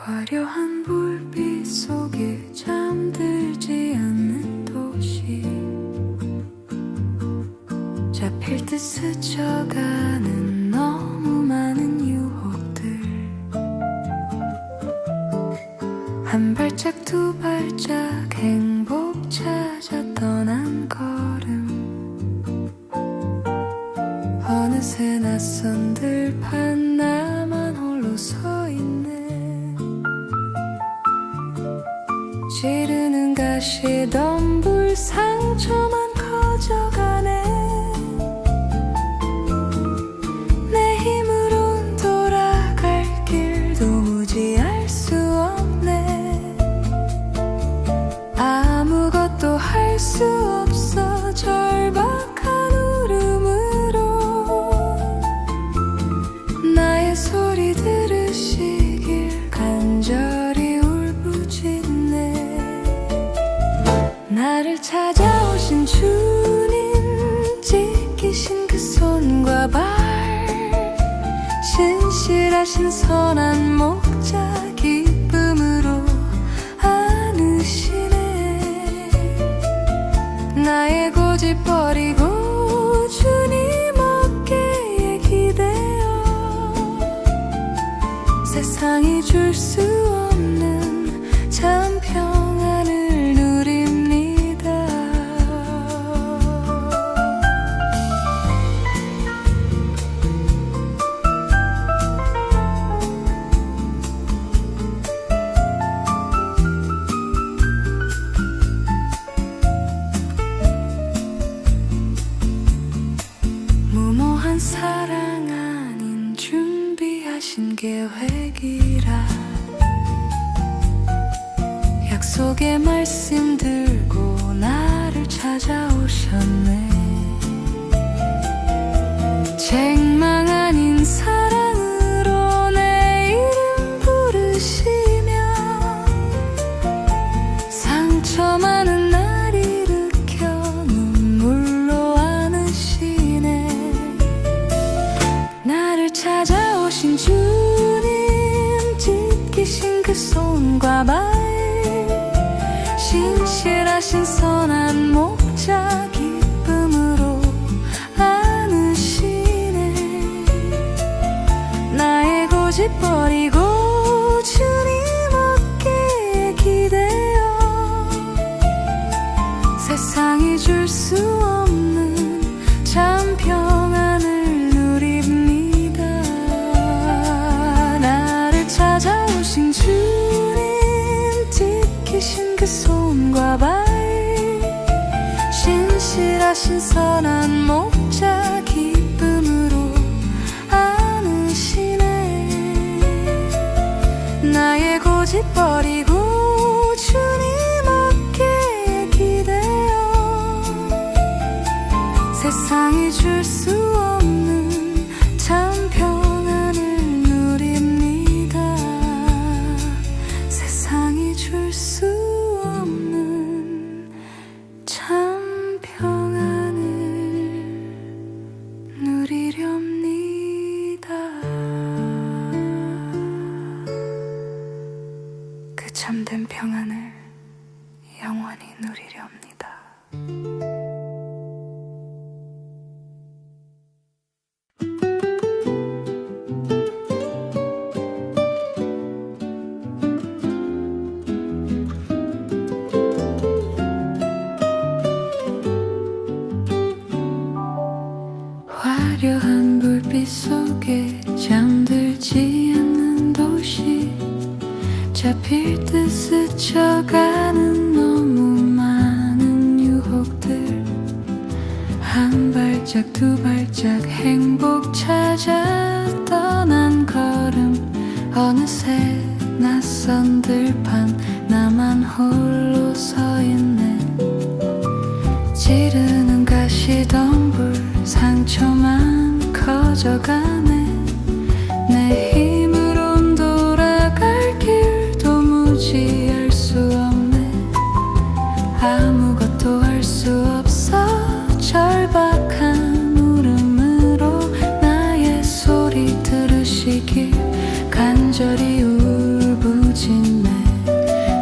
화려한 불빛 속에 잠들지 않는 도시, 잡힐 듯 스쳐가는 너무 많은 유혹들, 한 발짝 두 발짝 행복 찾아 떠난 걸음, 어느새 낯선 들판 나만 홀로 서 있네. 지르는 가시덤불 상처만 커져가네. 내 힘으론 돌아갈 길 도무지 알 수 없네. 아무것도 할 수 없어 절박한 울음으로 나의 소리 들으시길 간절히 울부짖네. 나를 찾아오신 주님, 찢기신 그 손과 발, 신실하신 선한 목자 기쁨으로 안으시네. 나의 고집 버리고 주님 어깨에 기대어 세상이 줄 수 없는 참 평안을 누립니다. 무모한 사랑 아닌 준비하신 계획이라 약속의 말씀 들고 나를 찾아오셨네. 책망 아닌 사랑으로 내 이름 부르시며 상처 많은 날 일으켜 눈물로 안으시네. 나를 찾아오신 주님, 찢기신 그 손과 발, 신실하신 선한 목자 기쁨으로 안으시네. 나의 고집 버리고 주님 어깨에 기대어 세상이 줄 수 없는 참 평안을 누립니다. 나를 찾아오신 주님, 찢기신 그 손과 발, 신실하신 선한 목자 기쁨으로 안으시네. 나의 고집 버리고 주님 어깨에 기대어 세상이 줄 수 없는 참 평안을 누립니다. 세상이 줄 수 없는 참 평안을 누리렵니다. 그 참된 평안을 영원히 누리렵니다. 화려한 불빛 속에 잠들지 않는 도시, 잡힐 듯 스쳐가는 너무 많은 유혹들, 한 발짝 두 발짝 행복 찾아 떠난 걸음, 어느새 낯선 들판 나만 홀로 서 있네. 찌르는 가시덤불 상처만 커져가네. 내 힘으론 돌아갈 길 도무지 알 수 없네. 아무것도 할 수 없어. 절박한 울음으로 나의 소리 들으시길 간절히 울부짖네.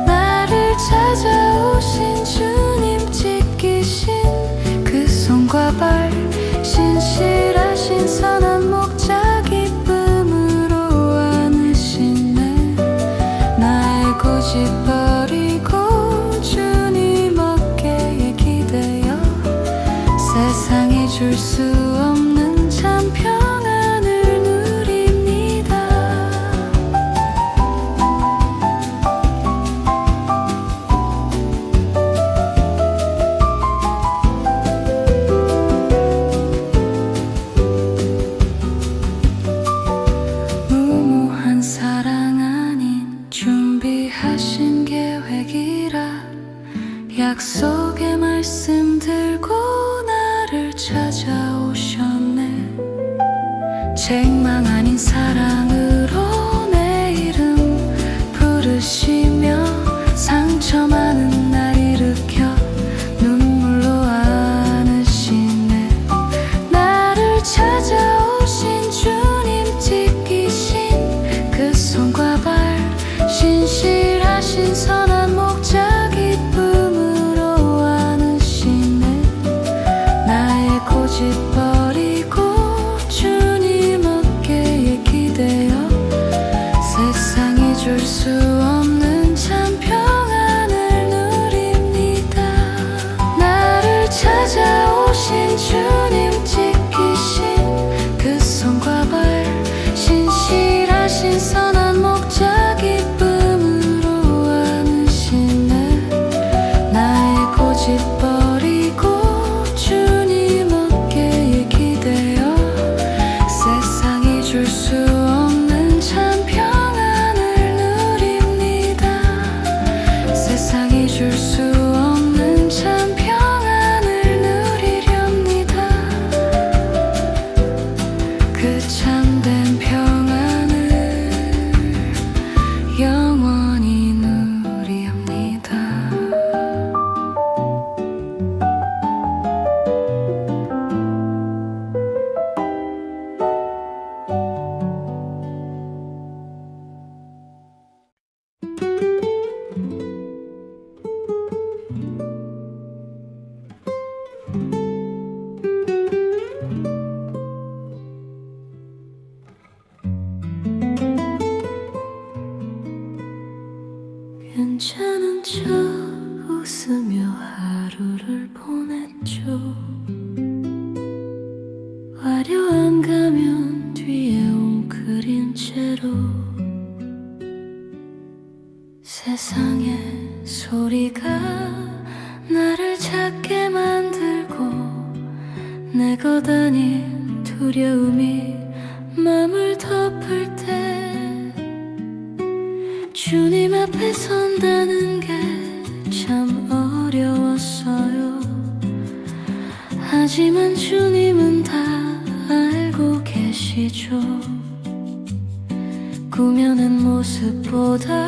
나를 찾아오신 주님 찢기신 그 손과 발, 신실하신 선한 목자 기쁨으로 안으시네. 나의 고집 버리고 주님 어깨에 기대어 세상이 줄 수 없는 참 평안을 누립니다. 무모한 사랑 아닌 준비하신 계획이라 약속의 말씀 들고 나를 찾아오셨네. 책망 아닌 사랑으로 내 이름 부르시며 상처 많은 날 일으켜 눈물로 안으시네. 나를 찾아오신 주님 찢기신 그 손과 발, 신실하신 선한 목자 기쁨으로 안으시네. 나의 고집 버리고 주님 어깨에 기대어 세상이 줄 수 없는 참 평안을 누립니다. 나를 찾아오신 주님 찢기신 그 손과 발, 신실하신 선한 목자 기쁨으로 안으시네. 나의 고집 버리고 주님 어깨에 기대어 세상이 줄 수 없는 참 평안을 누립니다. 세상이 줄 수 없는 참 평안을 누리렵니다. 그 참된 평안을 영원히 누리옵니다. 괜찮은 척 웃으며 하루를 보냈죠. 화려한 가면 뒤에 웅크린 채로 세상의 소리가 나를 작게 만들고 내 거다닌 두려움이 맘을 덮을 때 주님 앞에 선다는 게 참 어려웠어요. 하지만 주님은 다 알고 계시죠. 꾸며낸 모습보다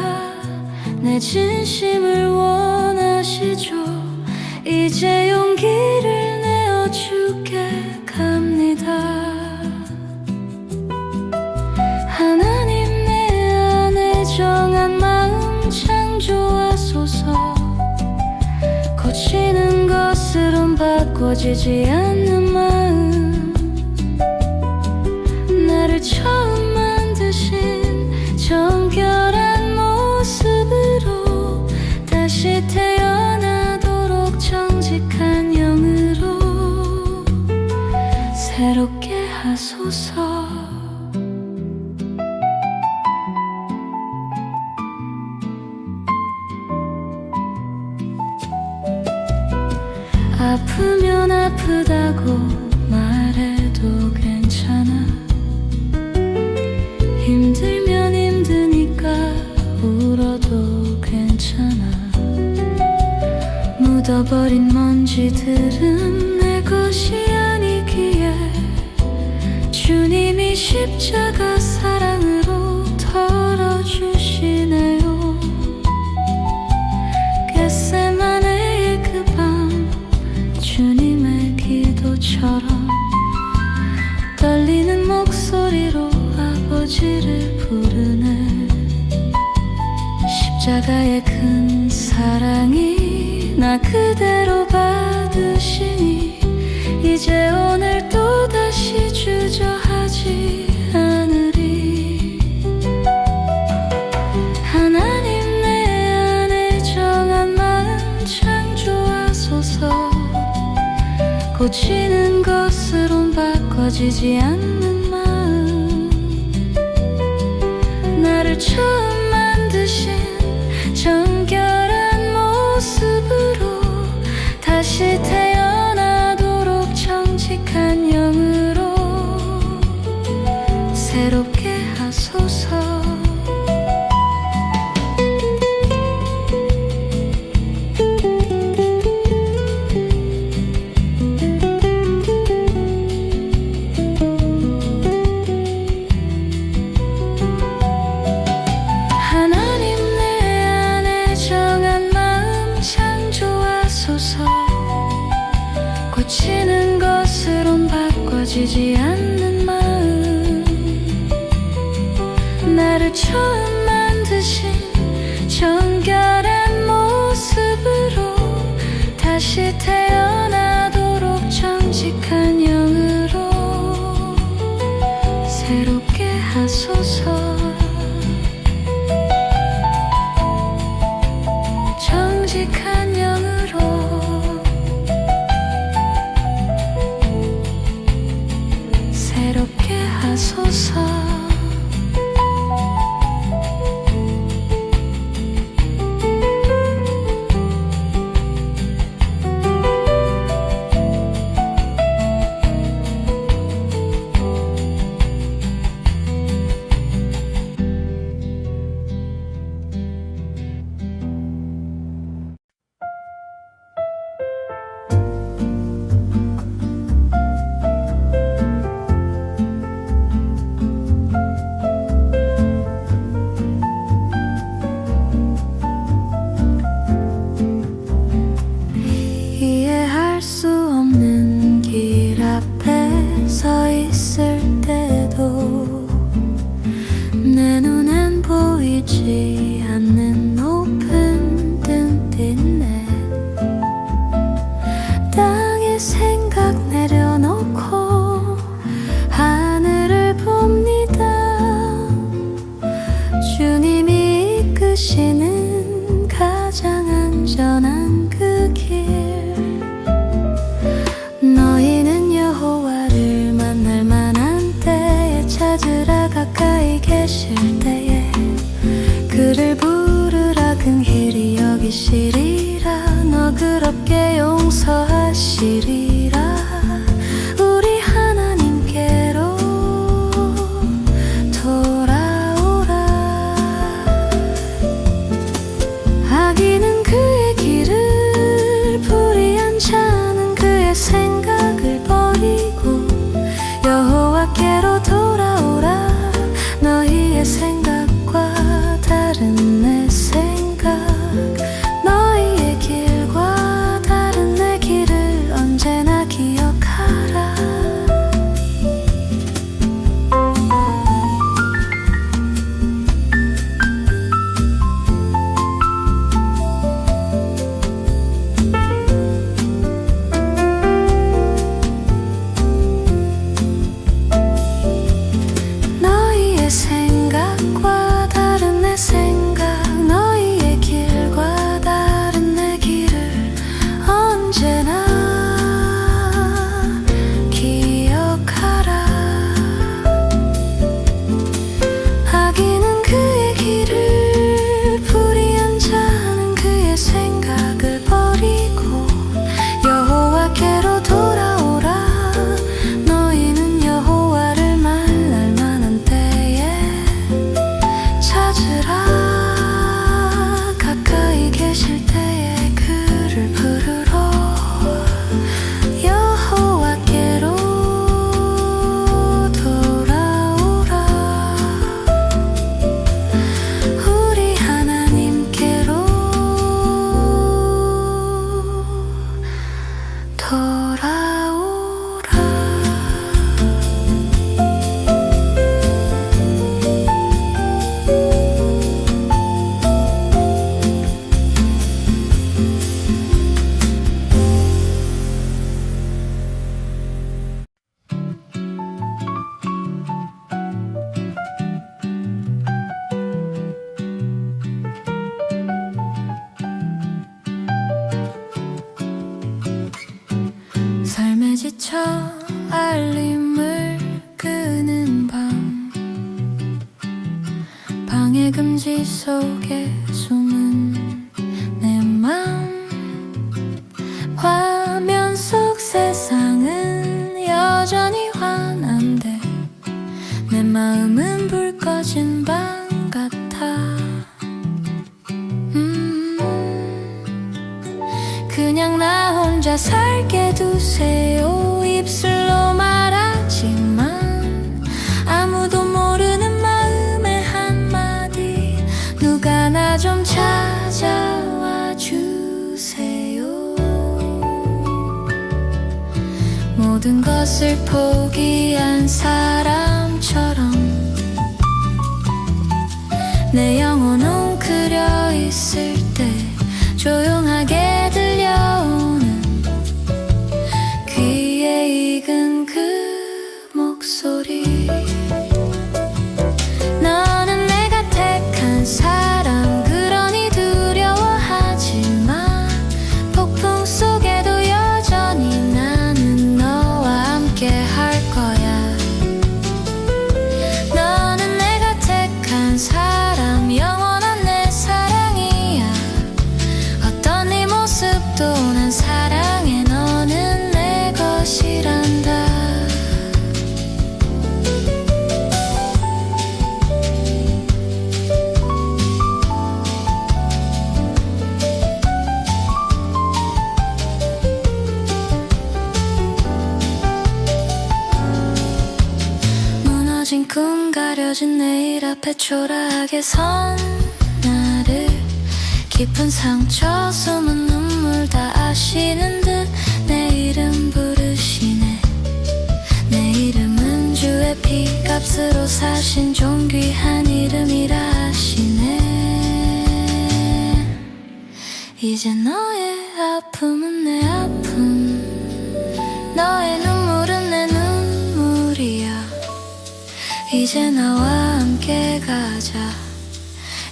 내 진심을 원하시죠. 이제 용기를 내어 주께 갑니다. 하나님 내 안에 정한 마음 창조하소서. 고치는 것으론 바꿔지지 않는 마음, 나를 처음 만드신 정결한 모습으로 다시 태어나도록 정직한 영으로 새롭게 하소서. 아프면 아프다고 말해도 괜찮아. 힘들면 힘드니까 울어도 괜찮아. 잃어버린 먼지들은 내 것이 아니기에 주님이 십자가 사랑으로 덜어주시네요. 겟세마네의 그 밤 주님의 기도처럼 떨리는 목소리로 아버지를 부르네. 십자가의 큰 사랑이 나 그대로 받으시니 이제 오늘 또다시 주저하지 않으리. 하나님 내 안에 정한 마음 창조하소서. 고치는 것으론 바꿔지지 않는 마음. 나를 처음 만드신 정결한 모습으로 다시 태어나도록 정직한 영으로 새롭게 하소서. 고치는 것으론 바꿔지지 않는 마음. 나를 처음 만드신 정결한 모습으로 다시 태어나도록 정직한 영으로 새롭게 하소서. 정직한 영으로 새롭게 하소서. 이해할 수 없는 길 앞에 서 있을 때도 내 눈엔 보이지 않는 높은 뜬빛네. 땅에 생각 내려놓고 하늘을 봅니다. 주님이 이끄시는 가장 안전한 그 길. 너희는 여호와를 만날 만한 때에 찾으라. 가까이 계실 때에 그를 부르라. 긍휼히 여기시리라. 너그럽게 용서하시리라. 우리 하나님께로 돌아오라. 악인은 그의 길을, 불의한 자는 그의 생각을 버리고 여호와께로 돌아오라. 너희의 생각과 다른 내 생각, 너희의 길과 다른 내 길을 언제나 지쳐 알림을 끄는 밤, 방해 금지 속에 숨은 내 맘. 화면 속 세상은 여전히 환한데 내 마음은 불 꺼진 방 같아. 그냥 나 혼자 살게 두세요. 입술로 말하지만 아무도 모르는 마음의 한마디. 누가 나 좀 찾아와 주세요. 모든 것을 포기한 사람처럼 내 영혼 웅크려 있을 때 조용하게 들려오는 귀에 익은 그 목소리. 너는 내가 택한 사람, 그러니 두려워하지만 폭풍 속에도 여전히 나는 너와 함께 할 거야. 너는 내가 택한 사람, 영원한 내 사랑이야. 어떤 네 모습도 난 사랑해. 너는 내 것이란다. 무너진 꿈, 가려진 내일 앞에 초라하게 선 나를, 깊은 상처, 숨은 눈물 다 아시는 듯 내 이름 부르시네. 내 이름은 주의 피값으로 사신 존귀한 이름이라 하시네. 이제 너의 아픔은 내 아픔, 너의 눈물은 내 눈물이야. 이제 나와 함께 가자.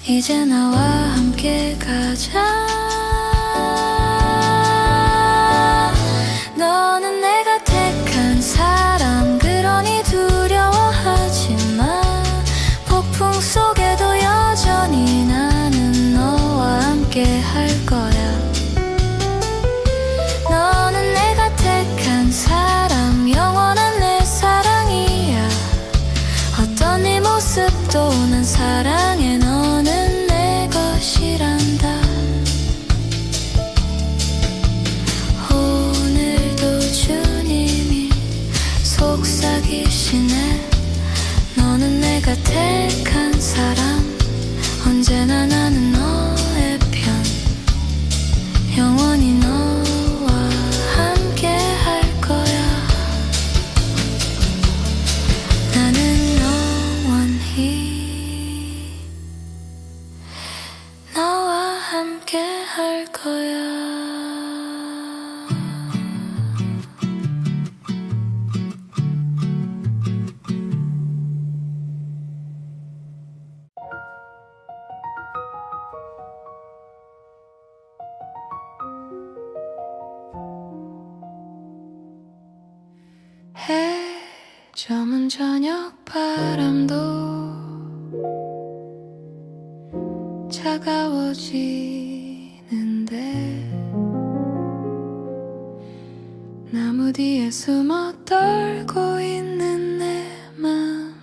이제 나와 함께 가자. 너는 내가 택한 사람, 그러니 두려워하지만 폭풍 속에도 여전히 나는 너와 함께 할 거야. 너는 내가 택한 사람, 영원한 내 사랑이야. 어떤 네 모습도 난 사랑해. 너는 내 것이란다. 오늘도 주님이 속삭이시네. 너는 내가 택한 사람, 언제나 나는 너의 편. 영원히 너와 함께 할 거야. 나는 영원히 너와 함께 할 거야. 해 저문 저녁 바람도 차가워지는데 나무 뒤에 숨어 떨고 있는 내 맘,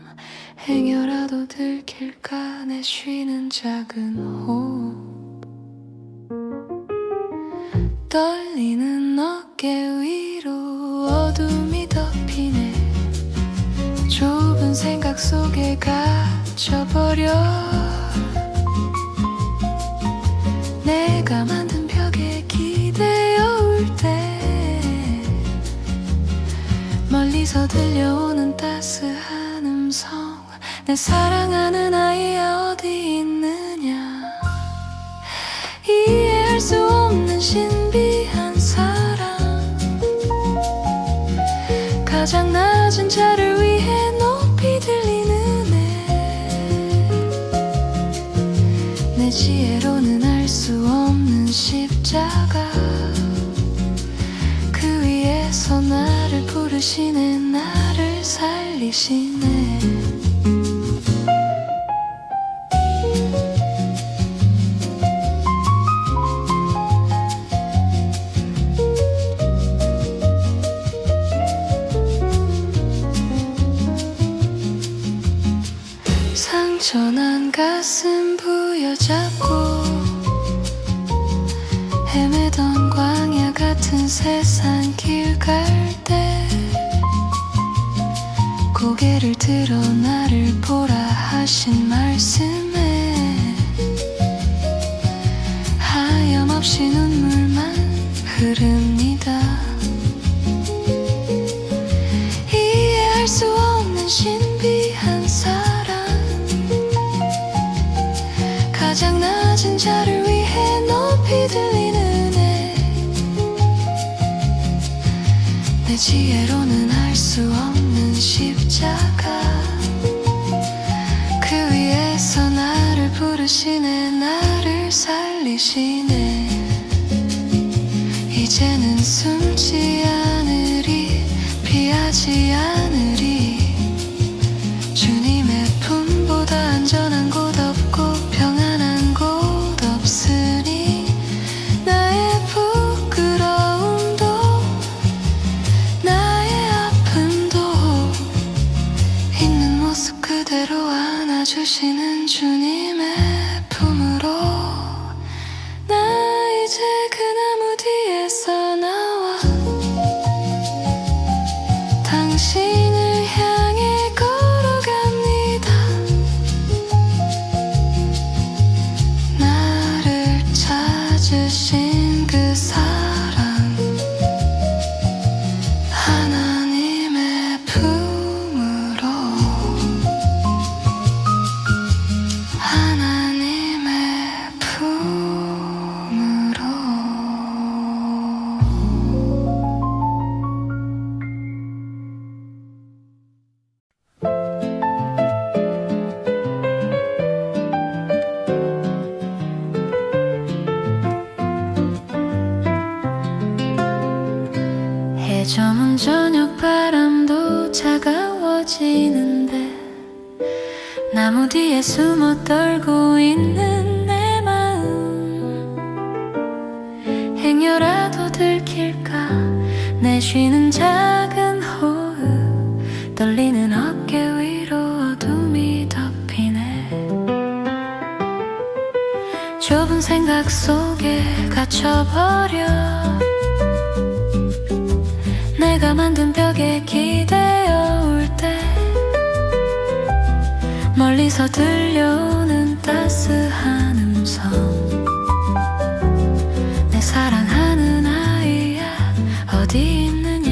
행여라도 들킬까 내 쉬는 작은 호흡. 떨리는 어깨 위로 어둠이 덮이네. 좁은 생각 속에 갇혀버려. 내가 만든 벽에 기대어 올 때 멀리서 들려오는 따스한 음성. 내 사랑하는 아이야 어디 있느냐. 이해할 수 없는 신비한 사랑. 가장 낮은 자를 위해 높이 들리는 내 지혜로는 알 수 없는 십자가. 그 위에서 나를 부르시네 나를 살리시네 상처난 가슴 부여잡고 헤매던 광야 같은 세상 길 갈 때 고개를 들어 나를 보라 하신 말씀에 하염없이 눈물만 흐릅니다. 이해할 수 없는 신비한 사랑 가장 낮은 자를 위해 높이 들리는 내 지혜로는 알 수 없는 십자가 그 위에서 나를 부르시네 나를 살리시네 이제는 숨지 않으리 피하지 않으리 주님의 품보다 안전한 곳 없고 평안한 곳 없으니 나의 부끄러움도 그대로 안아주시는 주님의 품으로 나 이제 그 나무 뒤에서 나와 당신을 향해 걸어갑니다. 나를 찾으신 그 사랑 하나님의 품으로 하나님의 품으로 해 저문 저녁 바람도 차가워지는데 나무 뒤에 숨어 떨고 있는 내 마음 행여라도 들킬까 내쉬는 작은 호흡 떨리는 어깨 위로 어둠이 덮이네 좁은 생각 속에 갇혀버려 내가 만든 벽에 기대어 올 때 멀리서 들려오는 따스한 음성 내 사랑하는 아이야 어디 있느냐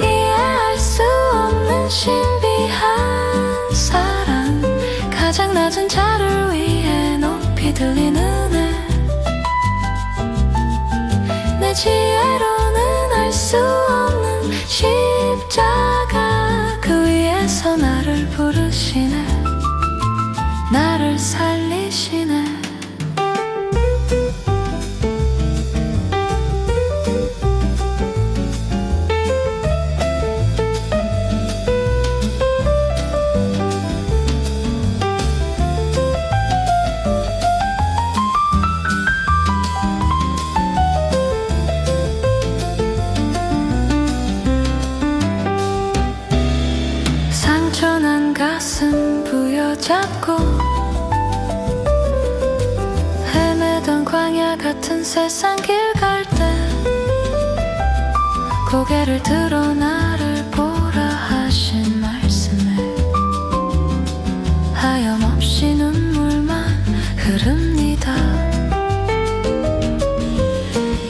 이해할 수 없는 신비한 사랑 가장 낮은 자를 위해 높이 들리는 내 지혜로는 알 수 없는 십자가 그 위에서 나를 부르시네 나를 살리시네 상처난 가슴 부여잡고 헤매던 광야 같은 세상 길 갈 때 고개를 들어 나를 보라 하신 말씀에 하염없이 눈물만 흐릅니다.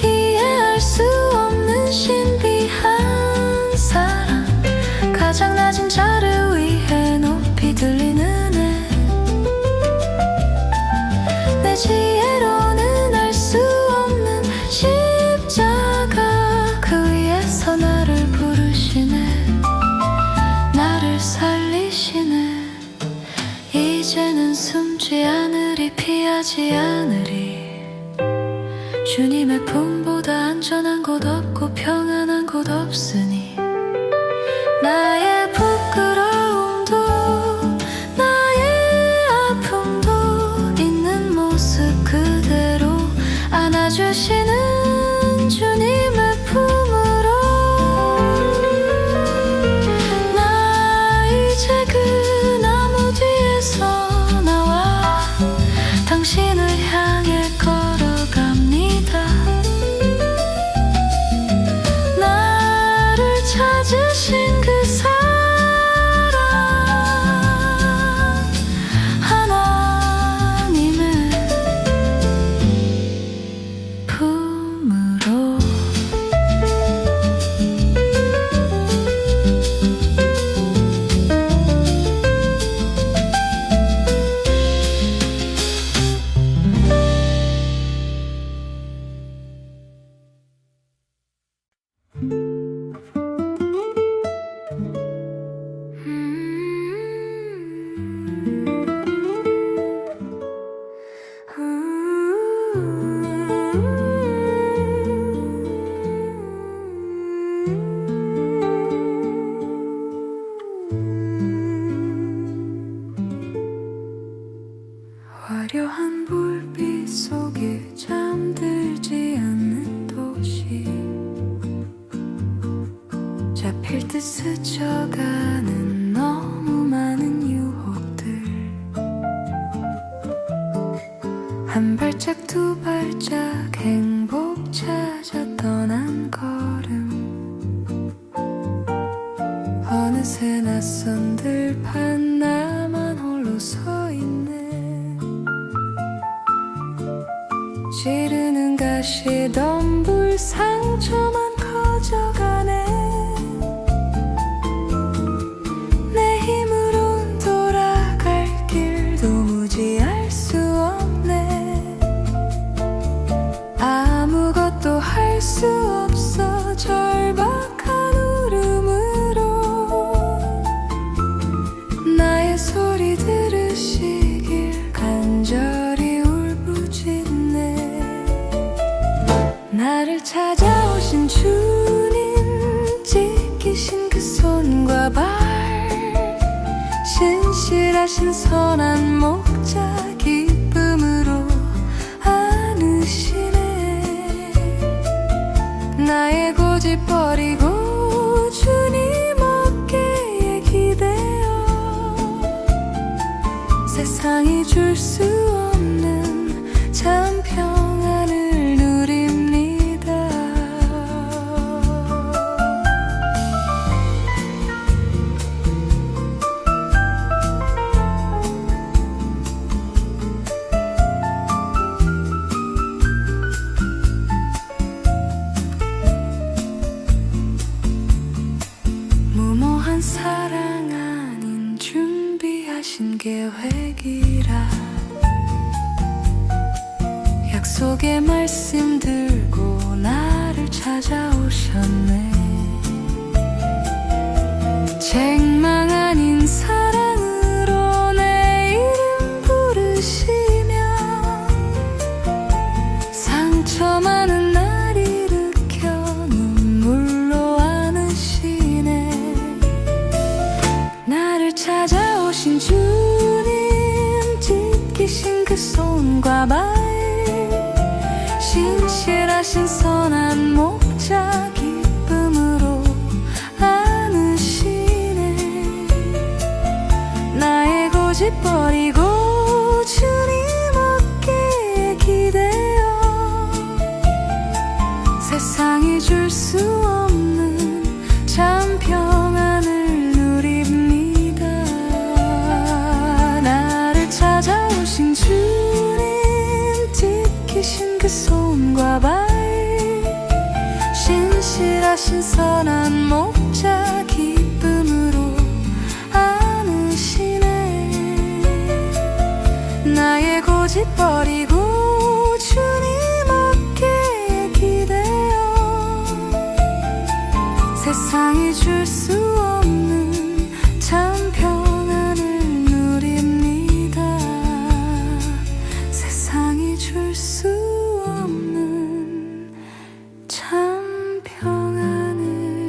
이해할 수 없는 신비한 사랑 가장 낮은 자를 위해 높이 들리는 내 지혜로는 알 수 없는 십자가 그 위에서 나를 부르시네 나를 살리시네 이제는 숨지 않으리 피하지 않으리 주님의 품보다 안전한 곳 없고 평안 아무도 없으니 나의 부끄러움도 나의 아픔도 있는 모습 그대로 안아주시는 주님의 품으로 나 이제 그 나무 뒤에서 나와 당신을 향해 걸어갑니다. 나를 찾으신 그 사랑 하나님의 품으로 화려한 불빛 속에 잠들지 않는 도시 잡힐 듯 스쳐가는 너무 많은 유혹들 한 발짝 두 발짝 행복 찾아 떠난 걸음 어느새 낯선 들판 나만 홀로 서 있네 지르는 가시 덤불 상처만 커져가네 내 힘으론 돌아갈 길 도무지 알 수 없네 아무것도 할 수 없어 절박한 울음으로 나의 소리 들으시길 간절히 울부짖네 나를 찾아오신 주님 찢기신 그 손과 발 신실하신 선한 목자 기쁨으로 안으시네 나의 고집 버리고 주님 어깨에 기대어 세상이 줄 수 없는 참 평안을 누립니다 무모한 사랑 아닌 준비하신 계획이라 약속의 말씀 들고 나를 찾아오셨네 책망 아닌 사랑으로 내 이름 부르시며 상처 많은 날 일으켜 눈물로 안으시네 나를 찾아오신 주님 찢기신 그 손과 발 신실하신 선한 목자 기쁨으로 안으시네 나의 고집 버리고 주님 어깨에 기대어 세상이 줄 수 없는 참 평안을 누립니다 나를 찾아오신 주님 찢기신 그 손과 발 신실하신 선한 목자 기쁨으로 안으시네 나의 고집 버리고 주님 어깨에 기대어 세상이 줄 수 없는 참 평안을 누립니다 세상이 줄 수 없는 참 평안을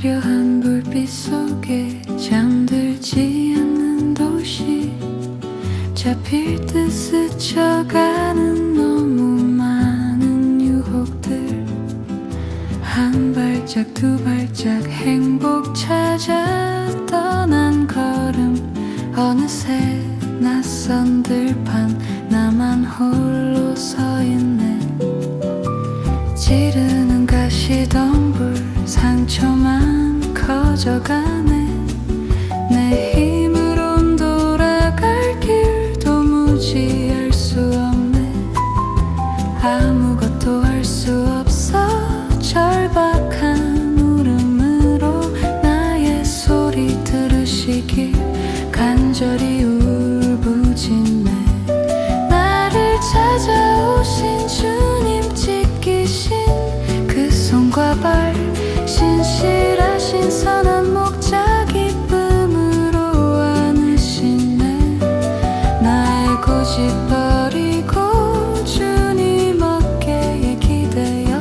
화려한 불빛 속에 잠들지 않는 도시, 잡힐 듯 스쳐가는 너무 많은 유혹들, 한 발짝 두 발짝 행복 찾아 떠난 걸음, 어느새 낯선 들판 나만 홀로 서 있네. 지르는 가시덤불 상처만 커져가네. 내 힘으론 돌아갈 길 도무지 알 수 없네. 아무것도 할 수 없어 절박한 울음으로 나의 소리 들으시길 간절히 울부짖네. 나를 찾아오신 주님 지키신 그 손과 발, 신실하신 선한 목자 기쁨으로 안으시네. 나의 고집 버리고 주님 어깨에 기대어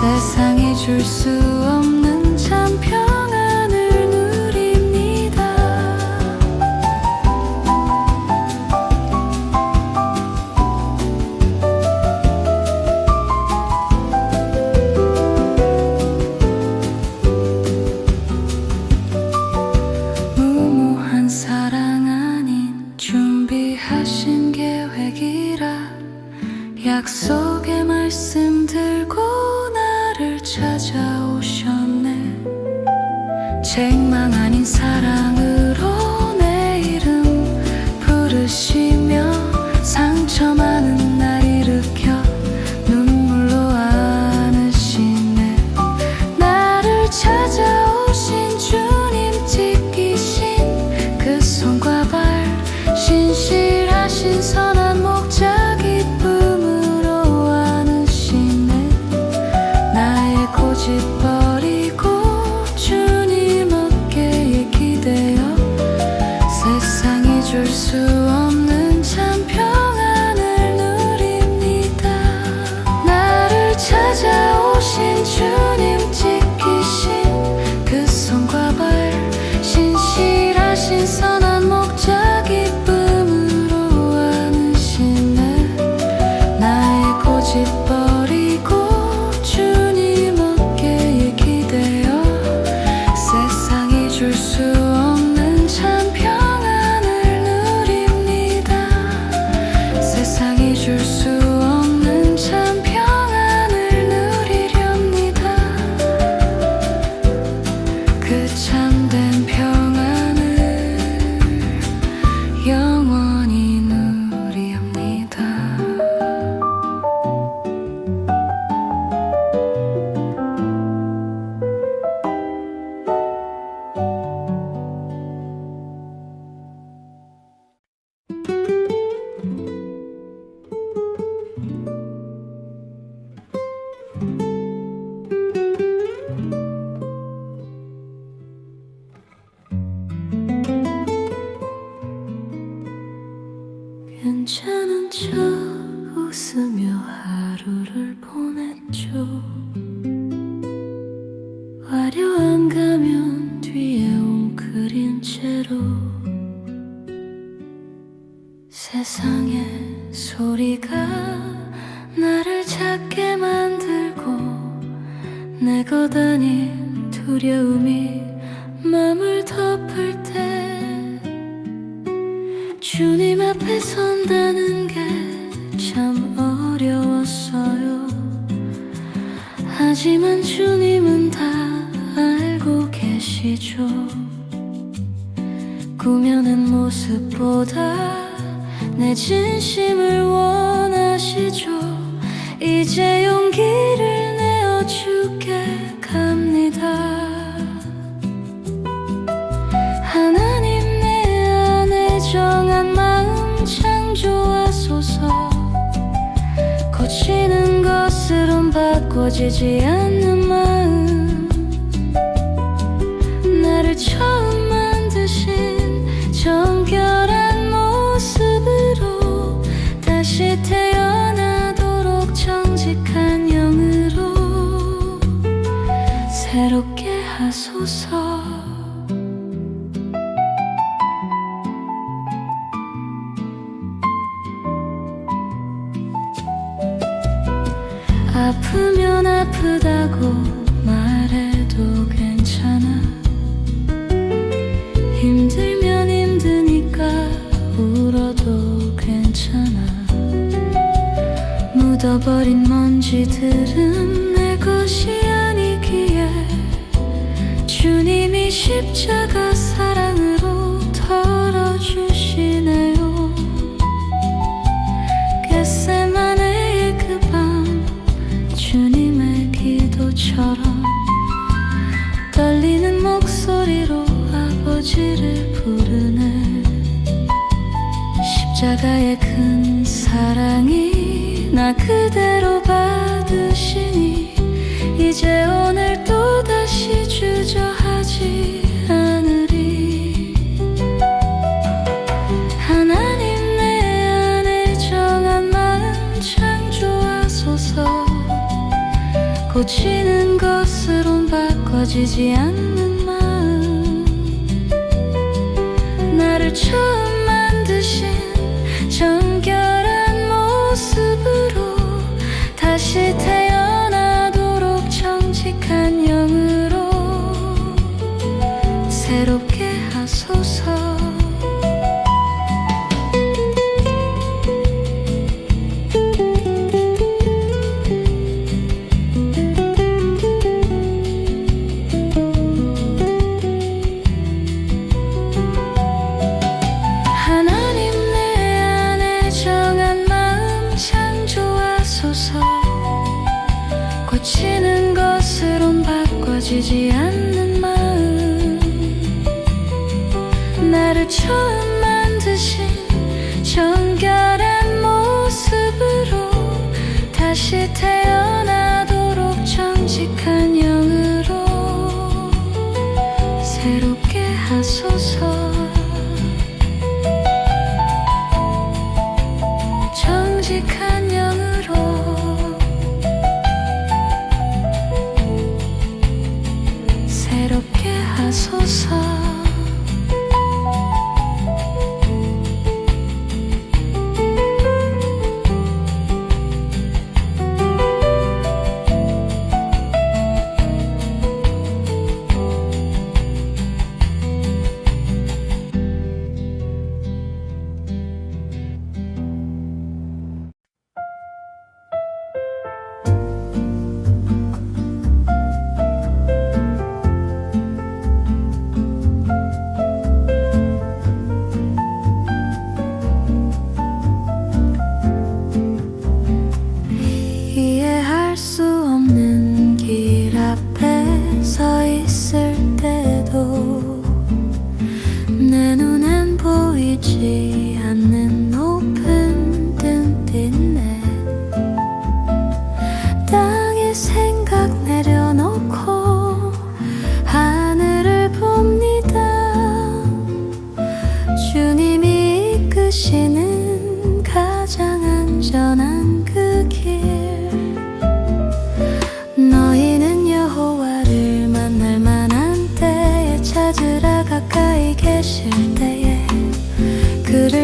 세상이 줄 수 없는 참 평안을 누립니다. 무모한 사랑 아닌 준비하신 계획이라 약속의 말씀 들고 나를 찾아오셨네. 책망 아닌 사랑으로 내 이름 부르시며 상처 많은 날 일으켜 눈물로 안으시네. 나를 찾아오신 주님 지키신 그 손과 발, 신실하신 선한 목자 기쁨으로 안으시네. 나의 고집 버리고 주님 어깨에 기대어 세상이 줄 수 없는 참 평안을 누립니다. 나를 찾아오신 주님 지키신 그 손과 발, 신실하신 선한 목자 기쁨으로 안으시네. 나의 고집 버리고 주님 어깨에 기대어 세상이 줄 수 없는 참 평안을 누립니다. 세상이 줄 수 없는 참 평안을 누리렵니다. 그 참된 평안을 영원히 누리옵니다. 괜찮은 척 웃으며 하루를 보냈죠. 화려한 가면 뒤에 웅크린 채로 세상의 소리가 나를 작게 만들고 내 것 아닌 두려움이 맘을 덮을 때 주님 앞에 선다는 게 참 어려웠어요. 하지만 주님은 다 알고 계시죠. 꾸며낸 모습보다 내 진심을 원하시죠. 이제 용기를 내어 주께 갑니다. 하나님 내 안에 정한 마음 창조하소서. 고치는 것으론 바꿔지지 않는 마음, 나를 처음 만드신 정결한 모습으로 다시 태어나도록 정직한 영으로 새롭게 하소서. 아프면 아프다고 말해도 괜찮아. 힘들면 힘드니까 울어도 괜찮아. 묻어버린 먼지들은 내 것이 아니기에 주님이 십자가 사랑으로 덜어주시네요. 겟세마네의 그 밤 주님의 기도처럼 떨리는 목소리로 아버지를 부르네. 십자가의 큰 사랑이 나 그대로 받으시니 이제 오늘 또다시 주저하지 않으리. 하나님 내 안에 정한 마음 창조하소서. 고치는 것으론 바꿔지지 않는 마음. 나를 처음 만드신 정결한 모습으로 다시 태어나도록 정직한 영으로 새롭게 하소서. 고치는 것으론 바꿔지지 않는 마음. 나를 처음 만드신 정결한 모습으로 다시 태어나도록 정직한 영으로 새롭게 하소서. 정직한 영으로 새롭게 하소서. 이해할 수 없는 길 앞에 서 있을 때도 내 눈엔 보이지 않는 높은 뜬빛네. 땅에 생각 내려놓고 하늘을 봅니다. 주님이 이끄시는 가장 안전한 그 길. 너희는 여호와를 만날 만한 때에 찾으라. 가까이 계실 때에 그를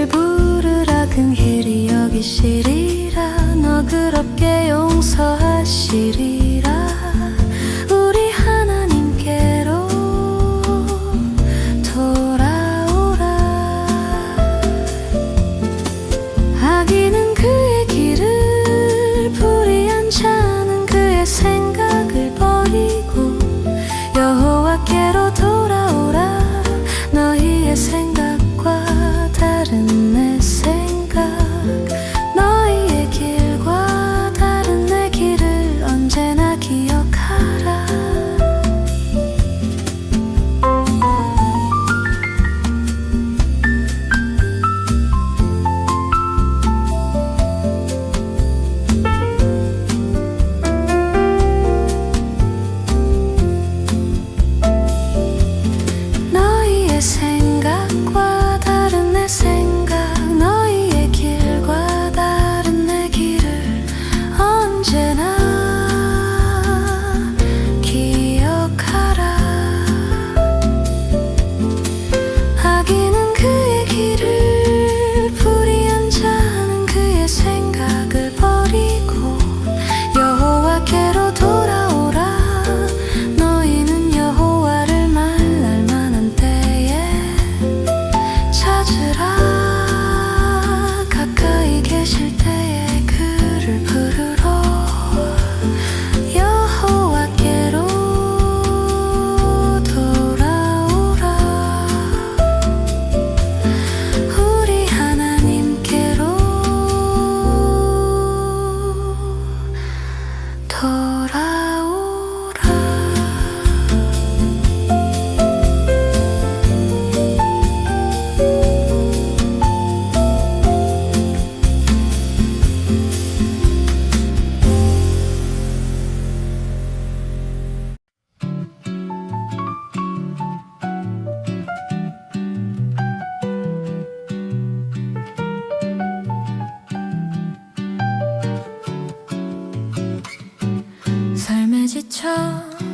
지쳐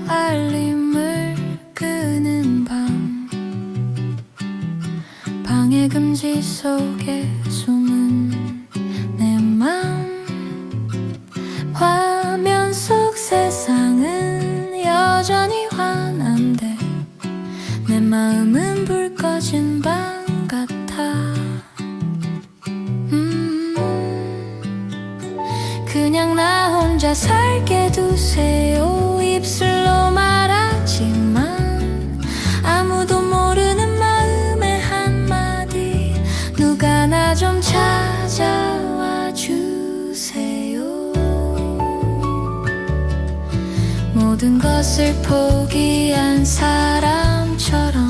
알림을 끄는 밤, 방해 금지 속에 숨은 내 맘. 화면 속 세상은 여전히 환한데 내 마음은 불 꺼진 방 같아. 그냥 나 혼자 살게 두세요. 입술로 말하지만 아무도 모르는 마음의 한마디. 누가 나 좀 찾아와 주세요. 모든 것을 포기한 사람처럼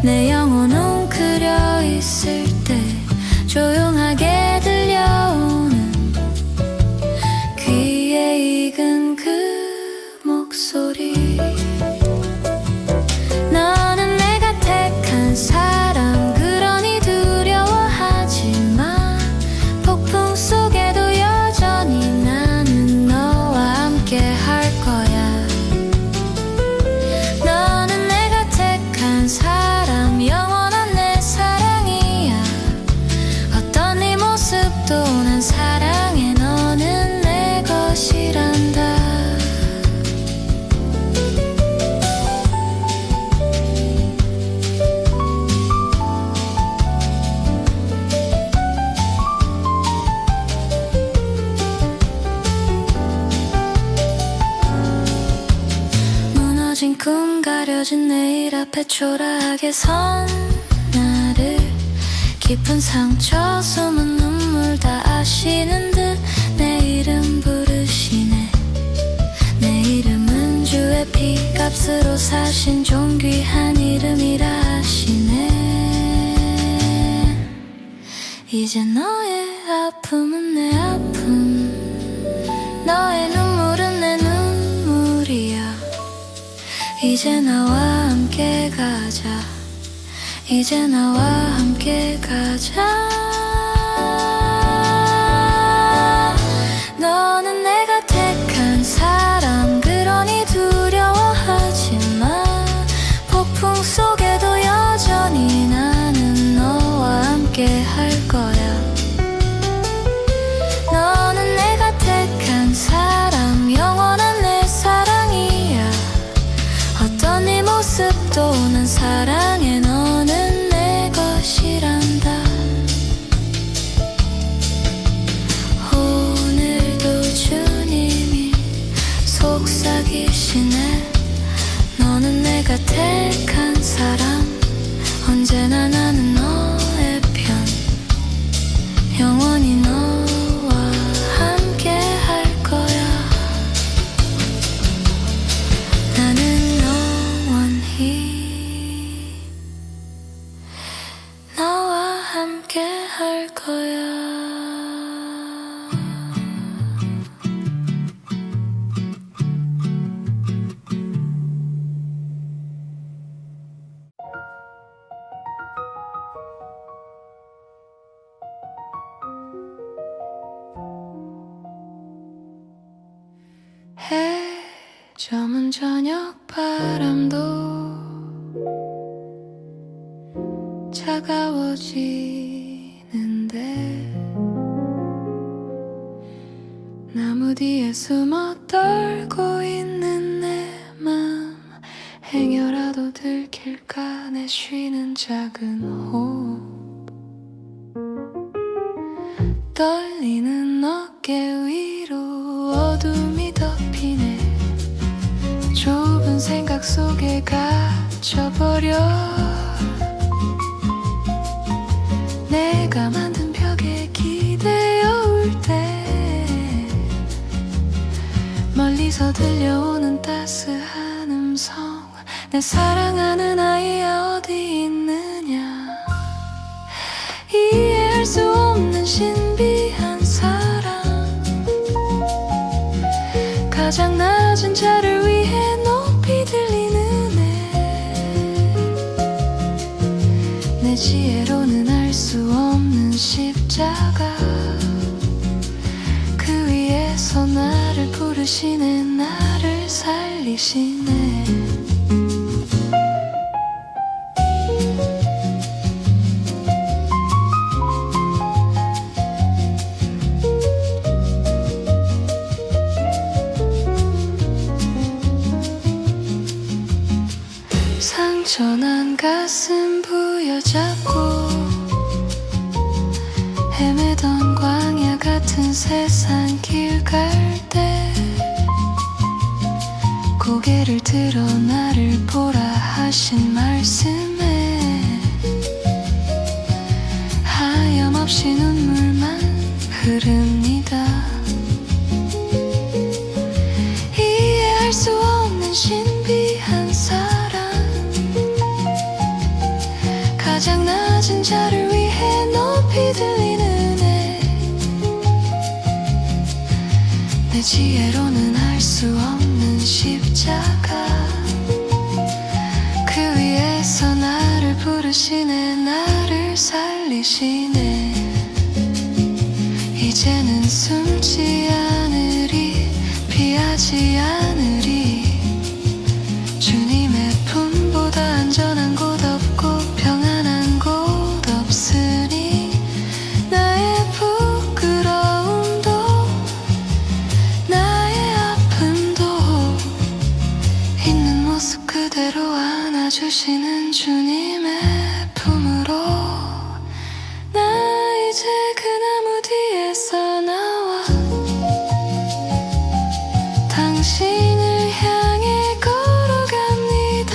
내 영혼 웅크려 있을 때 조용하게 들려오는 귀에 익은 그 목소리. 너는 내가 택한 사람, 그러니 두려워하지마. 폭풍 속에도 여전히 나는 너와 함께 할 거야. 너는 내가 택한 사람, 영원한 내 사랑이야. 어떤 네 모습도 난 사랑해. 너는 내 것이란다. 무너진 꿈, 가려진 내일 앞에 초라하게 선 나를, 깊은 상처 숨은 눈물 다 아시는 듯 내 이름 부르시네. 내 이름은 주의 피값으로 사신 존귀한 이름이라 하시네. 이제 너의 아픔은 내 아픔, 너의 눈물은 내 눈물이야. 이제 나와 함께 가자. 이제 나와 함께 가자. 너는 내가 택한 사람, 그러니 두려워하지마. 폭풍 속에도 여전히 나는 너와 함께 할 거야. 너는 내가 택한 사람, 영원한 내 사랑이야. 어떤 네 모습도 난 사랑해. 너는 내 것이란다. 오늘도 주님이 속삭이시네. 너는 내가 택한 사람, 언제나 나는 너의 편. 영원히 너와 함께 할 거야. 나는 영원히 너와 함께 할 거야. 해 저문 저녁 바람도 차가워지는데 나무 뒤에 숨어 떨고 있는 내 맘, 행여라도 들킬까 내 쉬는 작은 호흡. 떨리는 어깨 위로 어둠이 덮이네. 좁은 생각 속에 갇혀버려. 내가 만든 벽에 기대어 올 때 멀리서 들려오는 따스한 음성. 내 사랑하는 아이야 어디 있느냐. 이해할 수 없는 신비한 사랑, 가장 낮은 자를 위해 높이 들리는 내 지혜로는 알 수 없는 십자가. 그 위에서 나를 부르시네. 나를 살리시네. 상처난 가슴 부여잡고 헤매던 광야 같은 세상 길 갈 때 고개를 들어 나를 보라 하신 말씀에 하염없이 눈물만 흐릅니다. 이해할 수 없는 신비한 사랑, 가장 낮은 자를 위해 높이 들리는 애. 내 지혜로는 알 수 없는 십자가, 그 위에서 나를 부르시네. 나를 살리시네. 이제는 숨지 않으리, 피하지 않으리. 주님의 품보다 안전한 곳 없고 평안한 곳 없으니, 나의 부끄러움도 나의 아픔도 있는 모습 그대로 안아주시는 주님의 품으로. 나 이제 그 나무 뒤에서 나와 당신을 향해 걸어갑니다.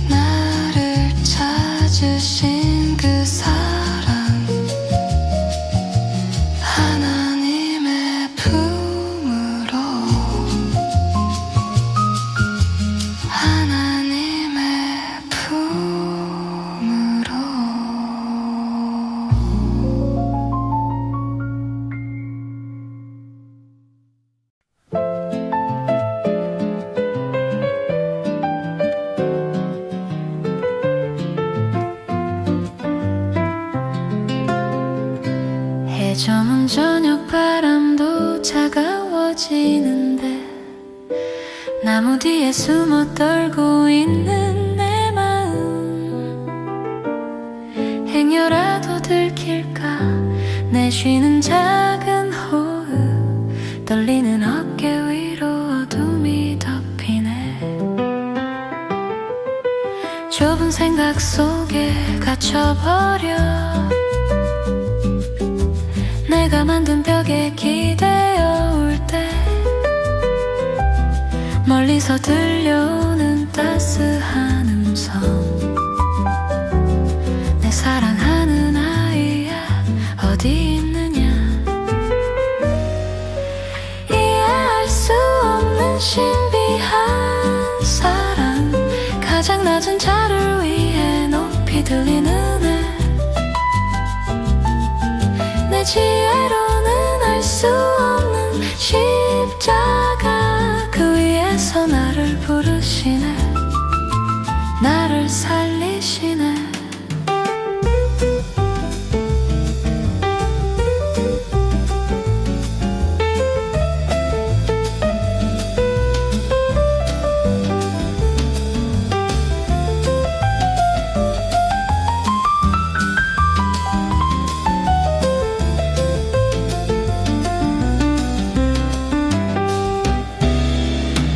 나를 찾으신 그 사랑, 하나님의 품으로, 하나님의 품으로. 해 저문 저녁 바람도 차가워지는데 나무 뒤에 숨어 떨고 있는 내 마음, 행여라도 들킬까 내 쉬는 작은 호흡, 떨리는 어깨 위로 어둠이 덮이네. 좁은 생각 속에 갇혀버려 내가 만든 벽에 기대어 올 때 멀리서 들려오는 따스한 음성, 내 사랑하는 아이야 어디 있느냐. 이해할 수 없는 신비한 사랑, 가장 낮은 자를 위해 높이 들리는 애. 내 지혜로는 알 수 없는 십자가, 그 위에서 나를 부르시네. 나를 살리시네.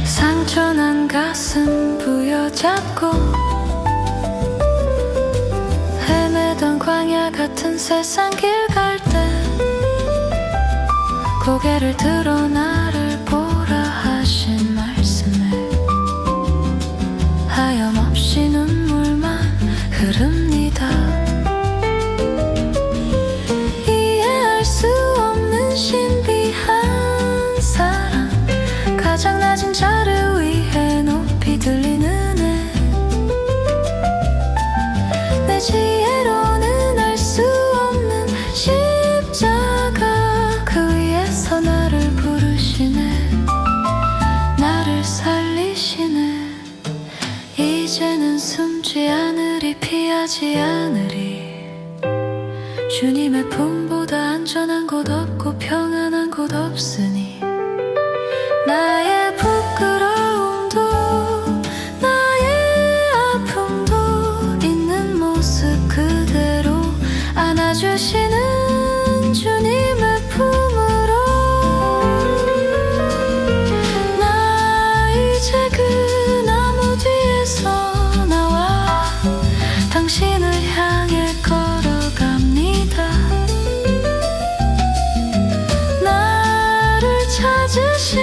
상처난 가슴 부여잡고 헤매던 광야 같은 세상 길 갈 때 고개를 들어 나를 보라 하신 말씀에 하염없이 눈물만 흐릅니다. 이해할 수 없는 신비한 사랑, 가장 낮은 자를 위해 높이 들리는 애. 내 지혜로는 알 수 없는 십자가, 그 위에서 나를 부르시네. 나를 살리시네. 이제는 숨지 않으리, 피하지 않으리. 주님의 품보다 안전한 곳 없고 평안한 없으니 나의 부끄러움도 나의 아픔도 있는 모습 그대로 안아주시는 주님의 품으로 나 이제 그 나무 뒤에서 나와 당신을 향해 걸어갑니다. 나를 찾으신